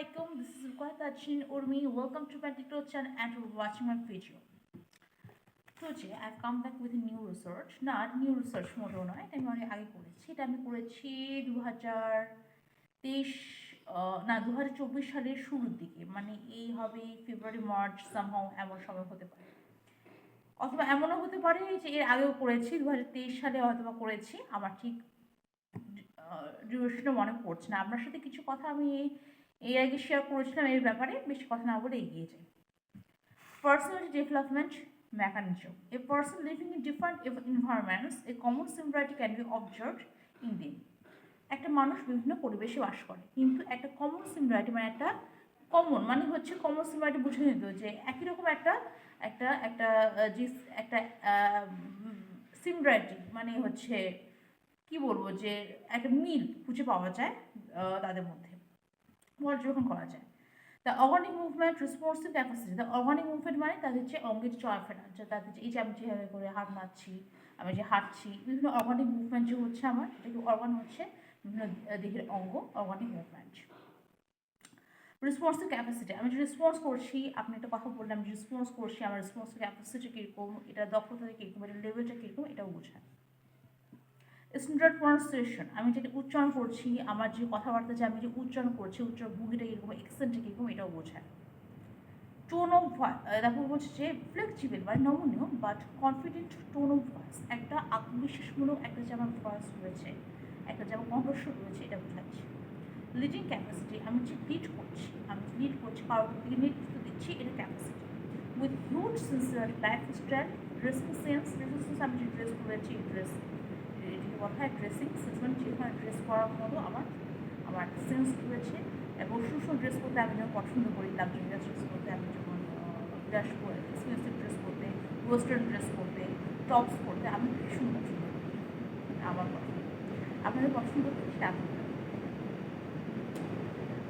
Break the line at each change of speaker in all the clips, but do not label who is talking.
Assalamualaikum. This is Ruqayyah Tajin Urmi. Welcome to my TikTok channel and for watching my video. Today I've come back with a new research. Not new research মোটেও নয়, এটা আমি অনেক আগে করেছি। এটা আমি করেছি 2023 না 2024 সালের শুরুর দিকে, মানে এই হবে ফেব্রুয়ারি মার্চ সামহাও এমন সময় হতে পারে, অথবা এমনও হতে পারে যে এর আগেও করেছি 2023 সালে হয়তোবা করেছি, আমার ঠিক ডিউরেশনটা মনে পড়ছে না। আপনার সাথে কিছু কথা আমি এই আগে শেয়ার করেছিলাম এই ব্যাপারে, বেশি কথা না বলে এগিয়ে যাই। Personality development mechanism. A person living in different environments, a common similarity can be observed in them. একটা মানুষ বিভিন্ন পরিবেশে বাস করে, কিন্তু একটা কমন সিমিলারিটি মানে একটা কমন মানে হচ্ছে কমন সিমিলারিটি বুঝে নিত যে একই রকম একটা একটা একটা যে একটা সিমিলারিটি মানে হচ্ছে কি বলবো যে একটা মিল খুঁজে পাওয়া যায় তাদের মধ্যে, পর্যবেক্ষণ করা যায়। The organic movement responsive capacity, the organic movement মানে তাদের যে অঙ্গের চলাফেরা, যে তাদের যে এই যে আমি যেভাবে করে হাত নাড়ছি, আমি যে হাঁটছি, বিভিন্ন অর্গানিক মুভমেন্ট যে হচ্ছে আমার, এটাকে অর্গান হচ্ছে বিভিন্ন দেহের অঙ্গ, অর্গানিক মুভমেন্ট। রেসপন্সিভ ক্যাপাসিটি, আমি যে রেসপন্স করছি, আপনি একটা কথা বললাম যে রেসপন্স করছি, আমার রেসপন্সিভ ক্যাপাসিটি কীরকম, এটা দক্ষতা কীরকম, এটা লেভেলটা কীরকম, এটাও বোঝায়। স্ট্যান্ডার্ড প্রনাউন্সিয়েশন, আমি যেটা উচ্চারণ করছি, আমার যে কথাবার্তা যে আমি যে উচ্চারণ করছি, উচ্চারণ ভঙ্গিটা কীরকম, এক্সেন্টটা কীরকম, এটাও বোঝায়। টোন অফ ভয়েস, তারপর বলছে যে ফ্লেক্সিবল বা নমনীয় but confident tone of voice, একটা আত্মবিশ্বাসমূলক একটা যে আমার ভয়েস রয়েছে, একটা যে আমার কণ্ঠস্বর রয়েছে, এটা বোঝাচ্ছে। লিডিং ক্যাপাসিটি, আমি যে লিড করছি কারোর দিকে নেতৃত্ব দিচ্ছি, এটা capacity. With huge sincere lifestyle, dressing sense, আমি যে ড্রেস করেছি, ড্রেস এটিকে বলা হয় ড্রেসিং সেন্স, মানে যেখানে ড্রেস করার মতো আমার সেন্স রয়েছে। এবং সুন্দর ড্রেস করতে আমি যেমন পছন্দ করি, লাক্সারিয়াস ড্রেস করতে, আমি যেমন এক্সপেন্সিভ ড্রেস করতে, ওয়েস্টার্ন ড্রেস করতে, টপস করতে আমি ভীষণ পছন্দ করি, আমার পছন্দ। আপনাদের পছন্দ করি সেটা আপনাদের।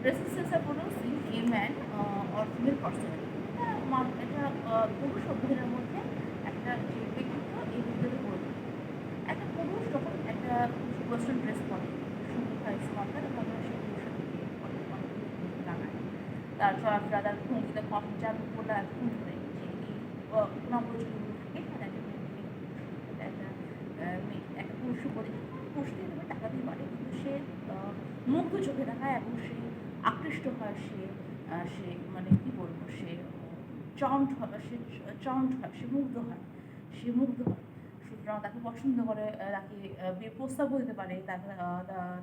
ড্রেসিং সেন্স আর producing a man or female personality, এটা পুরুষ অভ্যের মধ্যে একটা যে ব্যক্তিত্ব, এই ব্যক্তিত্ব গড়ে তোলে। একটা পুরুষ যখন একটা ওয়েস্টার্ন ড্রেস পরে, সুন্দর হয় স্মার্টার, তখন সেই পুরুষের দিকে লাগায়, তার চলাফেরা, তার ভঙ্গি, তার কফি, যার উপরটা এতক্ষণ ধরে যে এই নবযুগগুলো থাকে, তাদের একটা পুরুষের প্রতি পুরুষকে এভাবে টাকা দিয়ে পারে, কিন্তু সে মুগ্ধ চোখে দেখায় এবং সে আকৃষ্ট হয়, সে মানে কি বলবো, সে চাউন্ড হয়, সে মুগ্ধ হয়, সুতরাং তাকে পছন্দ করে, তাকে বিয়ে প্রস্তাবও দিতে পারে, তাকে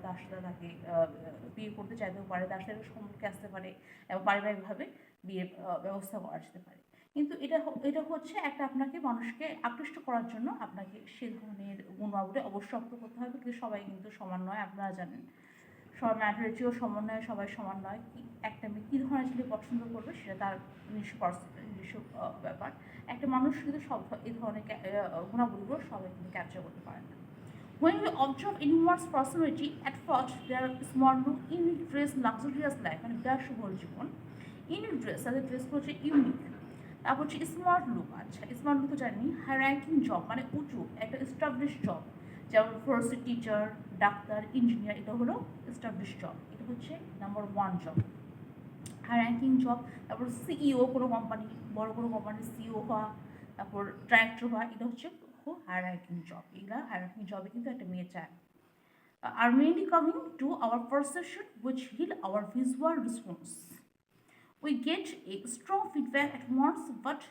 তার সাথে তাকে বিয়ে করতে চাইতেও পারে, তার সাথে সম্পর্কে আসতে পারে এবং পারিবারিকভাবে বিয়ের ব্যবস্থা করা যেতে পারে। কিন্তু এটা হচ্ছে একটা আপনাকে মানুষকে আকৃষ্ট করার জন্য আপনাকে সে ধরনের গুণাবলী অবশ্যই রপ্ত করতে হবে, কিন্তু সবাই কিন্তু সমান নয়, আপনারা জানেন। সবার ম্যাটারিটিও সমান নয়, সবাই সমান নয়। একটা মেয়ে কী ধরনের ছেলে পছন্দ করবে সেটা তার নিজস্ব ব্যাপার। একটা মানুষ কিন্তু সব এই ধরনের গুণাবলীগুলো সবাই কিন্তু ক্যাপচার করতে পারে না। When we observe anyone's personality, at first their small look, unique dress, luxurious life, মানে বিলাসবহুল জীবন, ইউনিক ড্রেস, তাদের ড্রেসগুলো হচ্ছে ইউনিক। তারপর হচ্ছে স্মার্ট লুক, আচ্ছা স্মার্ট লুক তো জানি, হাই র্যাঙ্কিং জব মানে উঁচু একটা এস্টাবলিশ জব, যেমন ফরেস্ট টিচার, ডাক্তার, ইঞ্জিনিয়ার, এটা হলো এস্টাবলিশ জব, এটা হচ্ছে number 1 job, high ranking job. তারপর সিইও, কোনো কোম্পানি, বড় কোনো কোম্পানির সিইও হওয়া, তারপর ডাইরেক্টর হওয়া, এটা হচ্ছে খুব হাই র্যাঙ্কিং জব। এগুলা হাই র্যাঙ্কিং জবে কিন্তু একটা মেয়ে চায়। Are mainly coming to our perception which heal our visual response. We get a strong feedback at once, but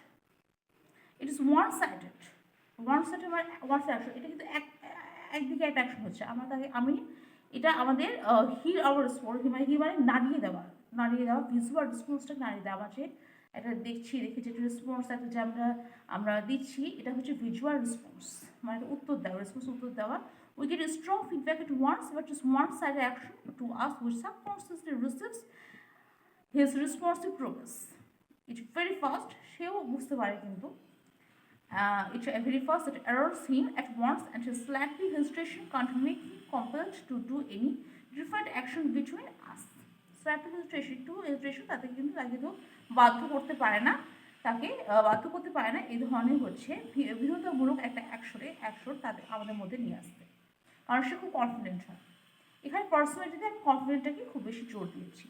it is one-sided. One-sided মানে one side action, এটা কিন্তু একদিকে একটা অ্যাকশন হচ্ছে, আমি এটা আমাদের হিল আওয়ার রেসপন্স, মানে কি মানে নাড়িয়ে দেওয়া ভিজুয়াল রেসপন্সটা নাড়িয়ে দেওয়া, যে এটা দেখছি যে রেসপন্স একটা যে আমরা দিচ্ছি, এটা হচ্ছে ভিজুয়াল রেসপন্স, মানে উত্তর দেওয়া। We get a strong feedback at once, but just one-sided action to us which subconsciously receives his responsive progress. It's very fast, সেও বুঝতে পারে কিন্তু it's very fast that errors him at once, and his slightly hesitation can't make him compelled to do any different action between us. Slightly hesitation তাকে কিন্তু বাধ্য করতে পারে না, এই ধরনের হচ্ছে বিরোধমূলক একটা অ্যাকশন তাদের আমাদের মধ্যে নিয়ে আসতে, কারণ সে খুব কনফিডেন্ট হয়। এখানে পার্সোনালিটিতে আমি কনফিডেন্টটাকে খুব বেশি জোর দিয়েছি।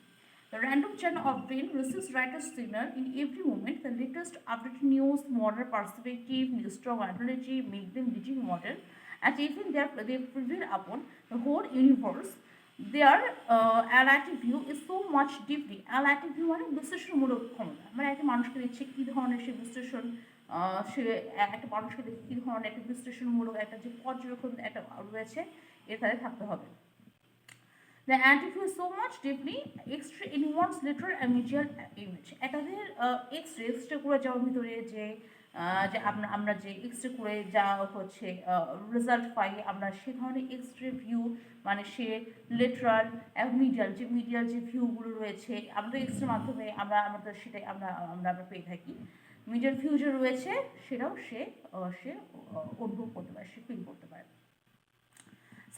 The random channel of brain receives writer's signal in every moment. The latest updated news, modern perspective, new strong analogy make them leading model, and even they prevail upon the whole universe. Their analytic view is so much deeply analytic view মানে বিশ্লেষণমূলক ক্ষমতা, মানে একটা মানুষকে দেখছে কী ধরনের সে বিশ্লেষণ, সে একটা মানুষকে দেখে কী ধরনের একটা বিশ্লেষণমূলক একটা যে পর্যবেক্ষণ একটা রয়েছে এর তাদের থাকতে হবে। The anti-view is so much deeply X-ray in one's literal and visual image. এটাদের এক্স-রে করে যাওয়ার ভিতরে যে যে আমরা যে এক্সরে করে যা হচ্ছে রেজাল্ট পাই, আমরা সে ধরনের এক্সরে ভিউ মানে সে লিটারাল এবং মিডিয়াল যে ভিউগুলো রয়েছে আমাদের এক্সরের মাধ্যমে আমরা আমাদের সেটাই আমরা আমরা আমরা পেয়ে থাকি। মিডিয়াল ভিউ যে রয়েছে সেটাও সে সে অনুভব করতে পারে, সে ফিল করতে পারে।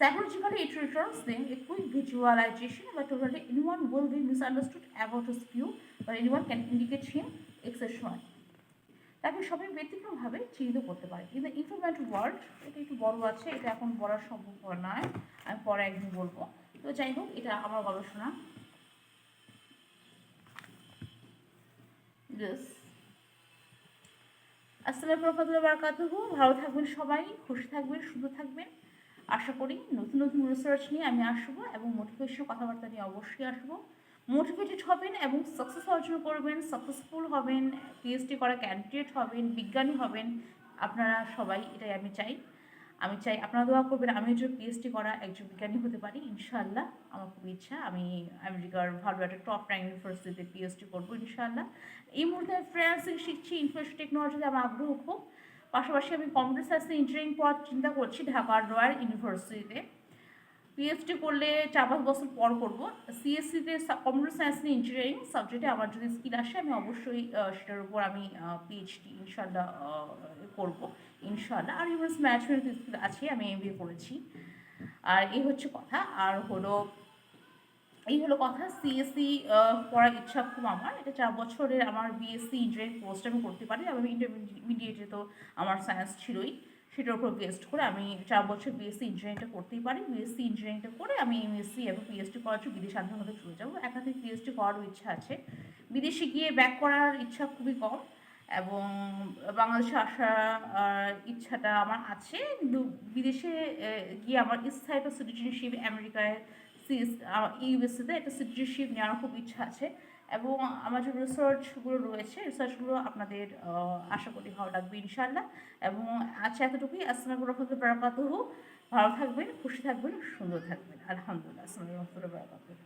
Psychologically, it returns them a quick visualization, but totally anyone will be misunderstood about his view, or anyone can indicate him exceptional. তাকে সবাই ব্যতিক্রমভাবে চিহ্নিত করতে পারে। ইন দ্য ইনফরমেটিভ ওয়ার্ল্ড, এটা একটু বড় আছে, এটা এখন বলার সম্ভব নয়, আমি পরে একদিন বলবো। তো যাই হোক, এটা আমার গবেষণা। আসসালামু আলাইকুম ওয়া বারাকাতুহু। ভালো থাকবেন সবাই, খুশি থাকবেন, সুন্দর থাকবেন। আশা করি নতুন নতুন রিসার্চ নিয়ে আমি আসবো এবং মোটিভেশন কথাবার্তা নিয়ে অবশ্যই আসবো। মোটিভেটেড হবেন এবং সাকসেস অর্জন করবেন, সাকসেসফুল হবেন, পিএইচডি করা ক্যান্ডিডেট হবেন, বিজ্ঞানী হবেন আপনারা সবাই, এটাই আমি চাই। আপনারা দোয়া করবেন আমি একজন পিএইচডি করা একজন বিজ্ঞানী হতে পারি ইনশাআল্লাহ। আমার খুব ইচ্ছা, আমি আমেরিকার ভালো একটা টপ র্যাঙ্ক ইউনিভার্সিটিতে পিএইচডি করবো ইনশাআল্লাহ। এই মুহূর্তে আমি ফ্রিল্যান্সিং শিখছি, ইনফরমেশন টেকনোলজিতে আমার আগ্রহ খুব। পাশাপাশি আমি কম্পিউটার সায়েন্স ইঞ্জিনিয়ারিং পড়ার চিন্তা করছি ঢাকার রয়্যাল ইউনিভার্সিটিতে। পিএইচডি করলে 4-5 বছর পর করবো। সিএসসিতে কম্পিউটার সায়েন্স ইঞ্জিনিয়ারিং সাবজেক্টে আমার যদি স্কিল আসে আমি অবশ্যই সেটার উপর আমি পিএইচডি ইনশাআল্লাহ করবো ইনশাআল্লাহ। আর ইউনিভার্স ম্যানেজমেন্ট স্কিল আছে, আমি এমবিএ করেছি। আর এই হচ্ছে কথা। আর এই হলো কথা। সিএসসি পড়ার ইচ্ছা খুব আমার। এটা 4 বছরের আমার বিএসসি ইঞ্জিনিয়ারিং কোর্সটা আমি করতে পারি। আমি ইন্টারমিডিয়েটে তো আমার সায়েন্স ছিলই, সেটার উপর বেস্ট করে আমি 4 বছর বিএসসি ইঞ্জিনিয়ারিংটা করতেই পারি। বিএসসি ইঞ্জিনিয়ারিংটা করে আমি এমএসসি এবং পিএইচডি করার জন্য বিদেশে আন্তর্জাতিক চলে যাবো। একাধিক পিএইচডি করারও ইচ্ছা আছে। বিদেশে গিয়ে ব্যাক করার ইচ্ছা খুবই কম এবং বাংলাদেশে আসার ইচ্ছাটা আমার আছে, কিন্তু বিদেশে গিয়ে আমার স্থায়ী একটা সিটিজেনশিপ আমেরিকায় ইউএসএতে একটা সিটিজেনশিপ নেওয়ার খুব ইচ্ছা আছে। এবং আমার যে রিসার্চগুলো রয়েছে রিসার্চগুলো আপনাদের আশা করি ভালো লাগবে ইনশাআল্লাহ। এবং আচ্ছা, এতটুকুই। আসসালামু আলাইকুম ওয়া বারাকাতুহু। ভালো থাকবেন, খুশি থাকবেন, সুন্দর থাকবেন। আলহামদুলিল্লাহ। আসসালামু আলাইকুম ওয়া বারাকাতুহু।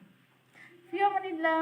ফি আমানিল্লাহ।